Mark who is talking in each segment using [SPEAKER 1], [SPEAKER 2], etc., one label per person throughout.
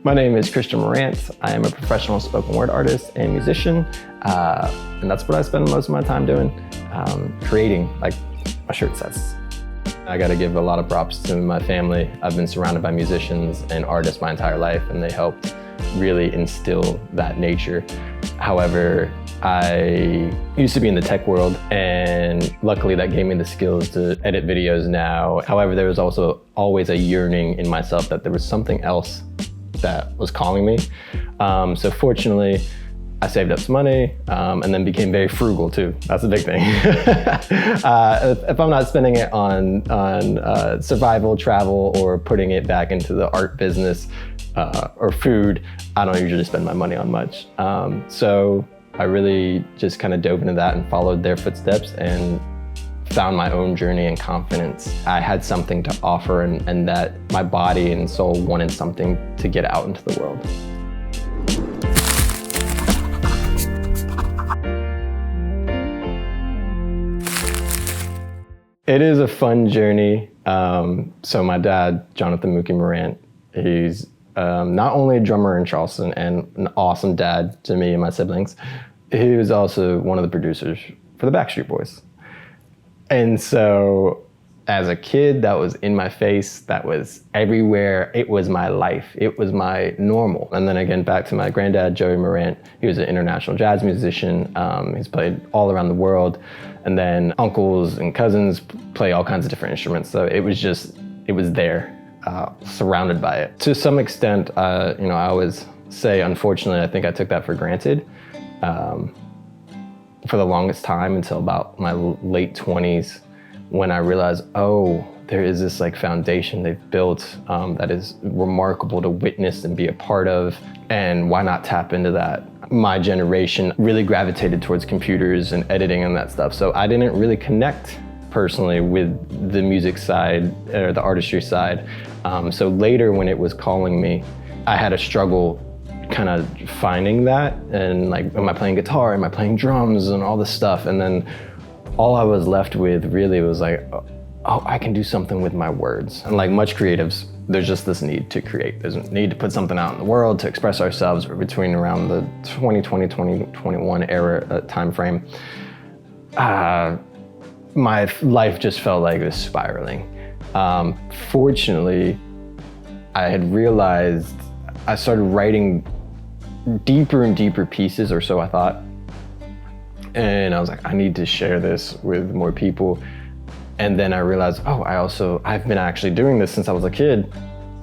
[SPEAKER 1] My name is Christian Morant. I am a professional spoken word artist and musician, and that's what I spend most of my time doing, creating, like my shirt says. I gotta give a lot of props to my family. I've been surrounded by musicians and artists my entire life, and they helped really instill that nature. However, I used to be in the tech world, and luckily that gave me the skills to edit videos now. However, there was also always a yearning in myself that there was something else that was calling me. So fortunately, I saved up some money and then became very frugal too. That's a big thing. If I'm not spending it on survival, travel, or putting it back into the art business or food, I don't usually spend my money on much. So I really just kind of dove into that and followed their footsteps and found my own journey and confidence. I had something to offer and that my body and soul wanted something to get out into the world. It is a fun journey. So my dad, Jonathan Mookie Morant, he's not only a drummer in Charleston and an awesome dad to me and my siblings, he was also one of the producers for the Backstreet Boys. And so as a kid, that was in my face, that was everywhere. It was my life, it was my normal. And then again, back to my granddad, Joey Morant, he was an international jazz musician. He's played all around the world. And then uncles and cousins play all kinds of different instruments. So it was there, surrounded by it. To some extent, I always say, unfortunately, I think I took that for granted for the longest time until about my late 20s, when I realized, oh, there is this like foundation they've built that is remarkable to witness and be a part of, and why not tap into that? My generation really gravitated towards computers and editing and that stuff, so I didn't really connect personally with the music side or the artistry side. So later when it was calling me, I had a struggle kind of finding that, and like, am I playing guitar, am I playing drums and all this stuff, and then all I was left with really was like, oh, I can do something with my words. And like much creatives, there's just this need to create. There's a need to put something out in the world, to express ourselves. Between around the 2020, 2021 era time frame, my life just felt like it was spiraling. Fortunately, I had realized, I started writing deeper and deeper pieces, or so I thought. And I was like, I need to share this with more people. And then I realized, oh, I've been actually doing this since I was a kid.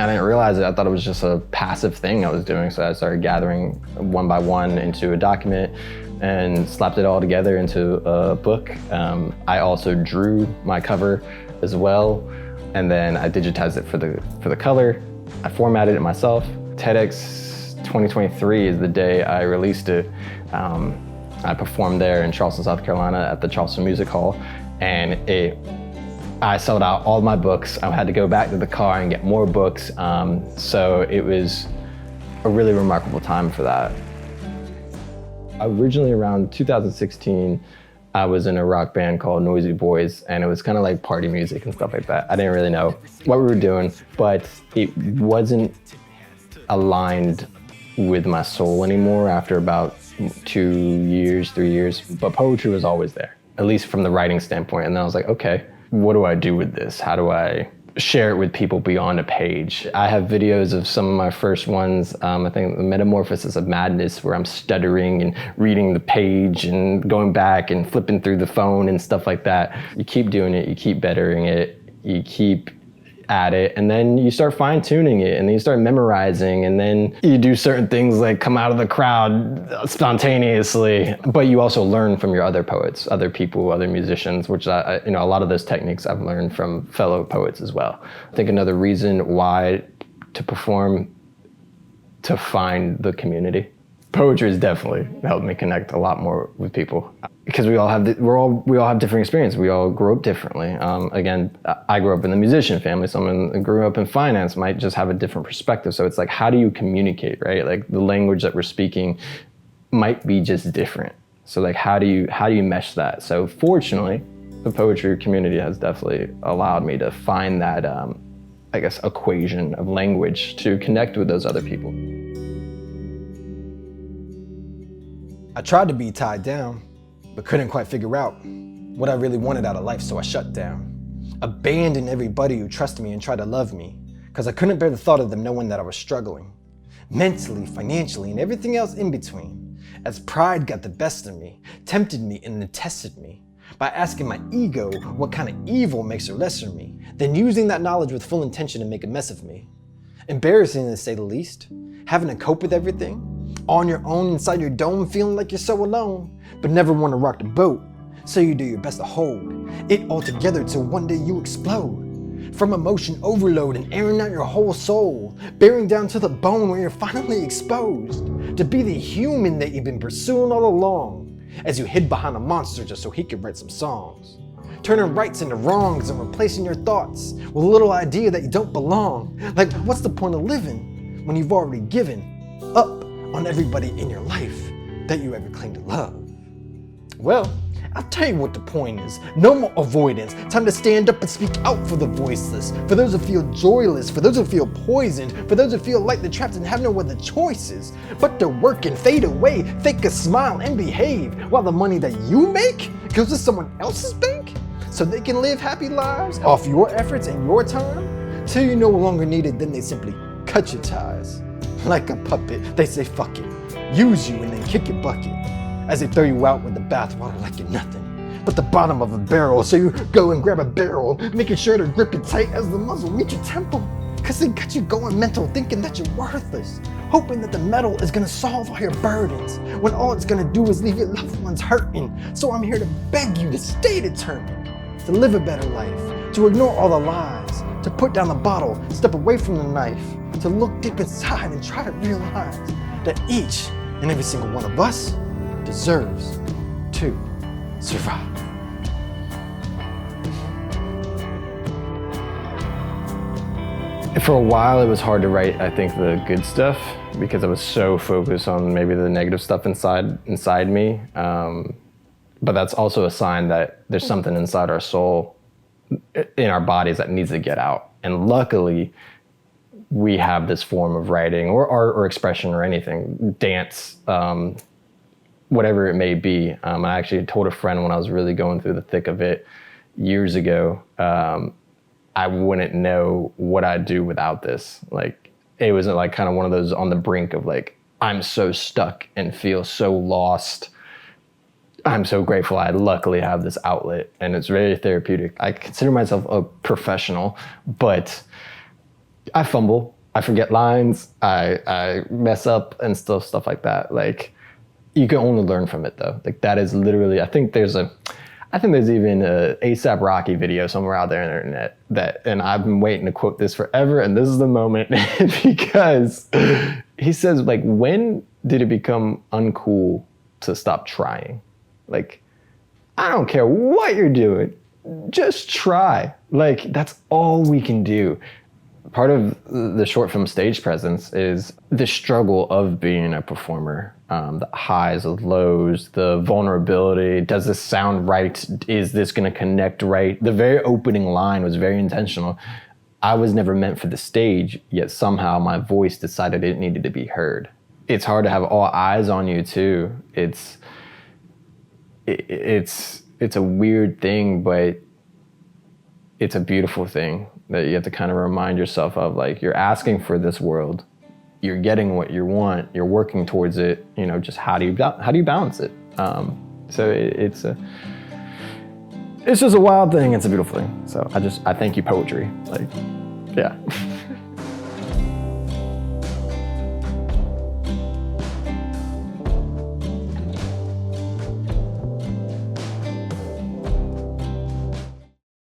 [SPEAKER 1] I didn't realize it. I thought it was just a passive thing I was doing. So I started gathering one by one into a document and slapped it all together into a book. I also drew my cover as well. And then I digitized it for the color. I formatted it myself. TEDx 2023 is the day I released it. I performed there in Charleston, South Carolina at the Charleston Music Hall, and I sold out all my books. I had to go back to the car and get more books. So it was a really remarkable time for that. Originally around 2016, I was in a rock band called Noisy Boys, and it was kind of like party music and stuff like that. I didn't really know what we were doing, but it wasn't aligned with my soul anymore after about 2 years, 3 years, but poetry was always there, at least from the writing standpoint. And then I was like, okay, what do I do with this? How do I share it with people beyond a page? I have videos of some of my first ones. I think the Metamorphosis of Madness, where I'm stuttering and reading the page and going back and flipping through the phone and stuff like that. You keep doing it, you keep bettering it, you keep at it, and then you start fine-tuning it, and then you start memorizing, and then you do certain things like come out of the crowd spontaneously. But you also learn from your other poets, other people, other musicians, which a lot of those techniques I've learned from fellow poets as well. I think another reason why to perform, to find the community. Poetry has definitely helped me connect a lot more with people, because we all have different experiences. We all grow up differently. Again, I grew up in the musician family. Someone who grew up in finance might just have a different perspective. So it's like, how do you communicate, right? Like the language that we're speaking might be just different. So like, how do you mesh that? So fortunately, the poetry community has definitely allowed me to find that, equation of language to connect with those other people.
[SPEAKER 2] I tried to be tied down, but couldn't quite figure out what I really wanted out of life, so I shut down. Abandoned everybody who trusted me and tried to love me, because I couldn't bear the thought of them knowing that I was struggling. Mentally, financially, and everything else in between. As pride got the best of me, tempted me, and then tested me. By asking my ego what kind of evil makes her lesser me, then using that knowledge with full intention to make a mess of me. Embarrassing to say the least. Having to cope with everything. On your own inside your dome, feeling like you're so alone, but never want to rock the boat. So you do your best to hold it all together till one day you explode. From emotion overload and airing out your whole soul, bearing down to the bone where you're finally exposed to be the human that you've been pursuing all along, as you hid behind a monster just so he could write some songs. Turning rights into wrongs and replacing your thoughts with a little idea that you don't belong. Like, what's the point of living when you've already given up on everybody in your life that you ever claimed to love? Well, I'll tell you what the point is. No more avoidance. Time to stand up and speak out for the voiceless. For those who feel joyless. For those who feel poisoned. For those who feel like they're trapped and have no other choices but to work and fade away. Fake a smile and behave while the money that you make goes to someone else's bank so they can live happy lives off your efforts and your time. Till you're no longer needed, then they simply cut your ties. Like a puppet, they say fuck it. Use you and then kick your bucket. As they throw you out with the bathwater like you're nothing but the bottom of a barrel. So you go and grab a barrel, making sure to grip it tight as the muzzle meets your temple. Cause they got you going mental, thinking that you're worthless, hoping that the metal is gonna solve all your burdens, when all it's gonna do is leave your loved ones hurting. So I'm here to beg you to stay determined, to live a better life, to ignore all the lies, to put down the bottle, step away from the knife, to look deep inside and try to realize that each and every single one of us deserves to survive.
[SPEAKER 1] For a while, it was hard to write, I think, the good stuff because I was so focused on maybe the negative stuff inside me. But that's also a sign that there's something inside our soul, in our bodies, that needs to get out. And luckily, we have this form of writing or art or expression or anything, dance, whatever it may be. I actually told a friend when I was really going through the thick of it years ago, I wouldn't know what I'd do without this. Like, it was like kind of one of those on the brink of like, I'm so stuck and feel so lost. I'm so grateful I luckily have this outlet, and it's very therapeutic. I consider myself a professional, but I fumble, I forget lines, I mess up and stuff like that. Like, you can only learn from it though. Like, that is literally, I think there's even a ASAP Rocky video somewhere out there on the internet that, and I've been waiting to quote this forever, and this is the moment because he says, like, when did it become uncool to stop trying? Like, I don't care what you're doing, just try. Like, that's all we can do. Part of the short film Stage Presence is the struggle of being a performer. The highs, the lows, the vulnerability. Does this sound right? Is this going to connect right? The very opening line was very intentional. I was never meant for the stage, yet somehow my voice decided it needed to be heard. It's hard to have all eyes on you too. It's a weird thing, but it's a beautiful thing that you have to kind of remind yourself of. Like, you're asking for this world, you're getting what you want, you're working towards it. You know, just how do you balance it? So it's just a wild thing. It's a beautiful thing. So I thank you, poetry. Like, yeah.